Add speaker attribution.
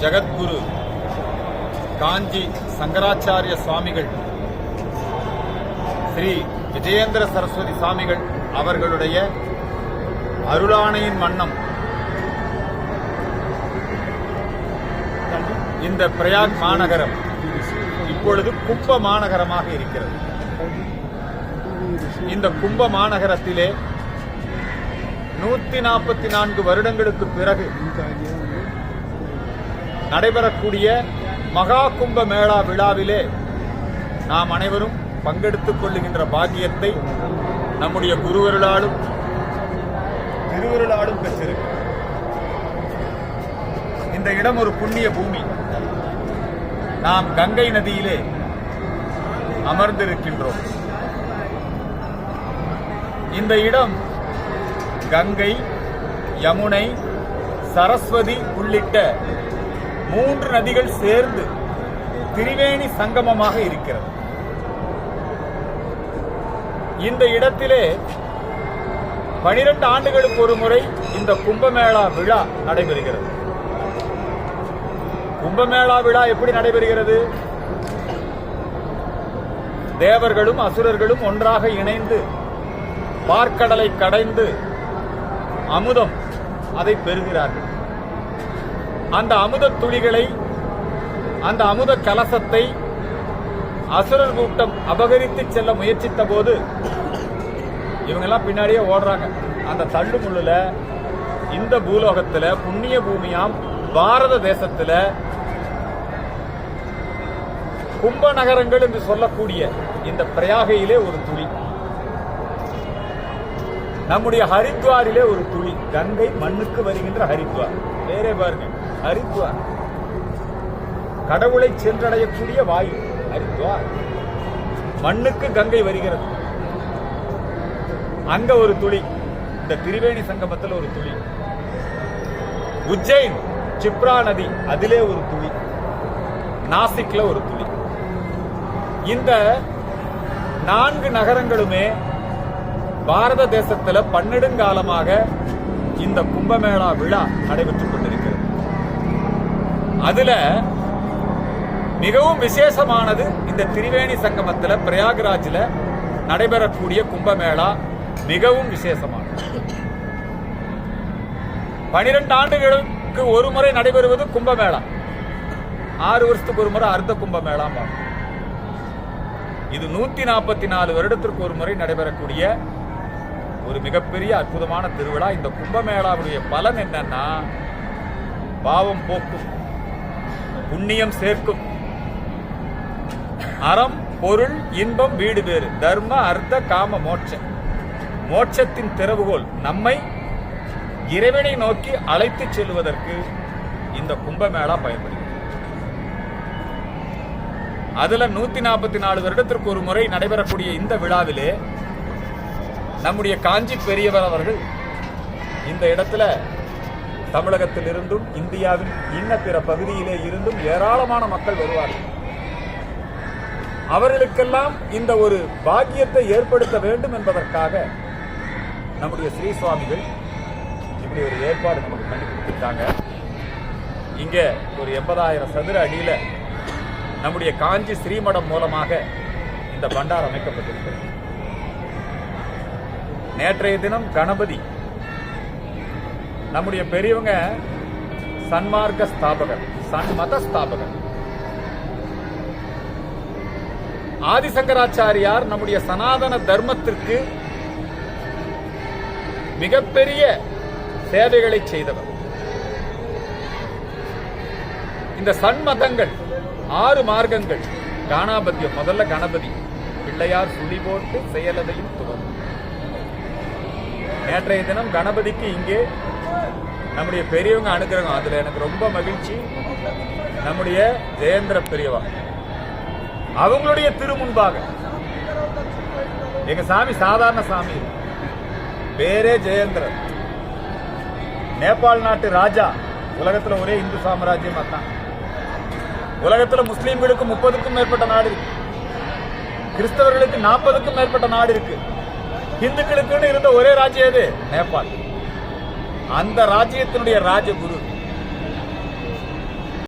Speaker 1: ஜகத்குரு காஞ்சி சங்கராச்சாரிய சுவாமிகள் ஸ்ரீ விஜயேந்திர சரஸ்வதி சுவாமிகள் அவர்களுடைய அருளாணையின் வண்ணம் இந்த பிரயாக் மாநகரம் இப்பொழுது கும்ப மாநகரமாக இருக்கிறது. இந்த கும்ப மாநகரத்திலே 144 வருடங்களுக்கு பிறகு நடைபெறக்கூடிய மகா கும்ப மேளா விழாவிலே நாம் அனைவரும் பங்கெடுத்துக் கொள்ளுகின்ற பாக்கியத்தை நம்முடைய குருவருளாலும் திருவருளாலும் பெற்றிருக்கு. இந்த இடம் ஒரு புண்ணிய பூமி. நாம் கங்கை நதியிலே அமர்ந்திருக்கின்றோம். இந்த இடம் கங்கை, யமுனை, சரஸ்வதி உள்ளிட்ட 3 நதிகள் சேர்ந்து திரிவேணி சங்கமமாக இருக்கிறது. இந்த இடத்திலே 12 ஆண்டுகளுக்கு ஒரு முறை இந்த கும்பமேளா விழா நடைபெறுகிறது. கும்பமேளா விழா எப்படி நடைபெறுகிறது? தேவர்களும் அசுரர்களும் ஒன்றாக இணைந்து பார்க்கடலை கடைந்து அமுதம் அதை பெறுகிறார்கள். அந்த அமுத துளிகளை, அந்த அமுத கலசத்தை அசுரர் கூட்டம் அபகரித்து செல்ல முயற்சித்த போது இவங்கெல்லாம் பின்னாடியே ஓடுறாங்க. அந்த தள்ளு முள்ளுல இந்த பூலோகத்துல புண்ணிய பூமியாம் பாரத தேசத்துல கும்ப நகரங்கள் என்று சொல்லக்கூடிய இந்த பிரயாகையிலே ஒரு துளி, நம்முடைய ஹரித்வாரிலே ஒரு துளி, கங்கை மண்ணுக்கு வருகின்ற ஹரித்வார். வேறே பாருங்க, ஹரித்வார் கடவுளை சென்றடையக்கூடிய வாயு. ஹரித்வார் மண்ணுக்கு கங்கை வருகிறது. அங்க ஒரு துளி, இந்த திரிவேணி சங்கமத்தில் ஒரு துளி. உஜ்ஜைன் சிப்ரா நதி, அதிலே ஒரு துளி. நாசிக்ல ஒரு துளி. இந்த 4 நகரங்களுமே பாரத தேசத்துல பன்னெடுங்காலமாக இந்த கும்பமேளா விழா நடைபெற்றுக் கொண்டிருக்கிறது. அதுல மிகவும் விசேஷமானது இந்த திரிவேணி சங்கமத்துல பிரயாகராஜ்ல நடைபெறக்கூடிய கும்பமேளா மிகவும் விசேஷமானது. 12 ஆண்டுகளுக்கு ஒரு முறை நடைபெறுவது கும்பமேளா. 6 வருஷத்துக்கு ஒரு முறை அர்த்த கும்பமேளா. இது 144 வருடத்திற்கு ஒரு முறை நடைபெறக்கூடிய ஒரு மிகப்பெரிய அற்புதமான திருவிழா. இந்த கும்பமேளாவுடைய பலன் என்னன்னா, பாவம் போக்கும், புண்ணியம் சேர்க்கும், அறம் பொருள் இன்பம் வீடு வேறு, தர்ம அர்த்த காம மோட்சம், மோட்சத்தின் திறவுகோல் நம்மை இறைவனை நோக்கி அழைத்து செல்வதற்கு இந்த கும்பமேளா பயன்படுகிறது. அதுல 144 வருடத்திற்கு ஒரு முறை நடைபெறக்கூடிய இந்த விழாவிலே நம்முடைய காஞ்சி பெரியவர் அவர்கள் இந்த இடத்துல தமிழகத்தில் இருந்தும் இந்தியாவின் இன்ன பிற பகுதியிலே இருந்தும் ஏராளமான மக்கள் வருவார்கள். அவர்களுக்கெல்லாம் இந்த ஒரு பாக்கியத்தை ஏற்படுத்த வேண்டும் என்பதற்காக நம்முடைய ஸ்ரீ சுவாமிகள் இப்படி ஒரு ஏற்பாடு நமக்கு பண்ணி கொடுத்துட்டாங்க. இங்க ஒரு 80,000 சதுர அடியில நம்முடைய காஞ்சி ஸ்ரீமடம் மூலமாக இந்த பண்டார் அமைக்கப்பட்டிருக்கிறது. நேற்றைய தினம் கணபதி, நம்முடைய பெரியவங்க சன்மார்க்க ஸ்தாபகர், சன்மத ஸ்தாபகர் ஆதிசங்கராச்சாரியார் நம்முடைய சனாதன தர்மத்திற்கு மிகப்பெரிய சேவைகளை செய்தவர். இந்த சன்மதங்கள் 6 மார்க்கங்கள், காணாபத்தியம் முதல்ல கணபதி, பிள்ளையார் சுழி போட்டு செயலதையும் துவங்கும். நேற்றைய தினம் கணபதிக்கு இங்கே நம்முடைய பெரியவங்க அனுகிரகம். அதுல எனக்கு ரொம்ப மகிழ்ச்சி. நம்முடைய ஜெயேந்திர பெரியவா அவங்களுடைய திருமுன்பாக, எங்க சாமி சாதாரண சாமி, பேரே ஜெயேந்திரன், நேபாள் நாட்டு ராஜா. உலகத்துல ஒரே இந்து சாம்ராஜ்யம் தான். உலகத்துல முஸ்லீம்களுக்கு 30க்கும் மேற்பட்ட நாடு இருக்கு, கிறிஸ்தவர்களுக்கு 40க்கும் மேற்பட்ட நாடு இருக்கு. இந்துக்களுக்குன்னு இருந்த ஒரே ராஜ்யம் எது? நேபாள். அந்த ராஜ்யத்தினுடைய ராஜகுரு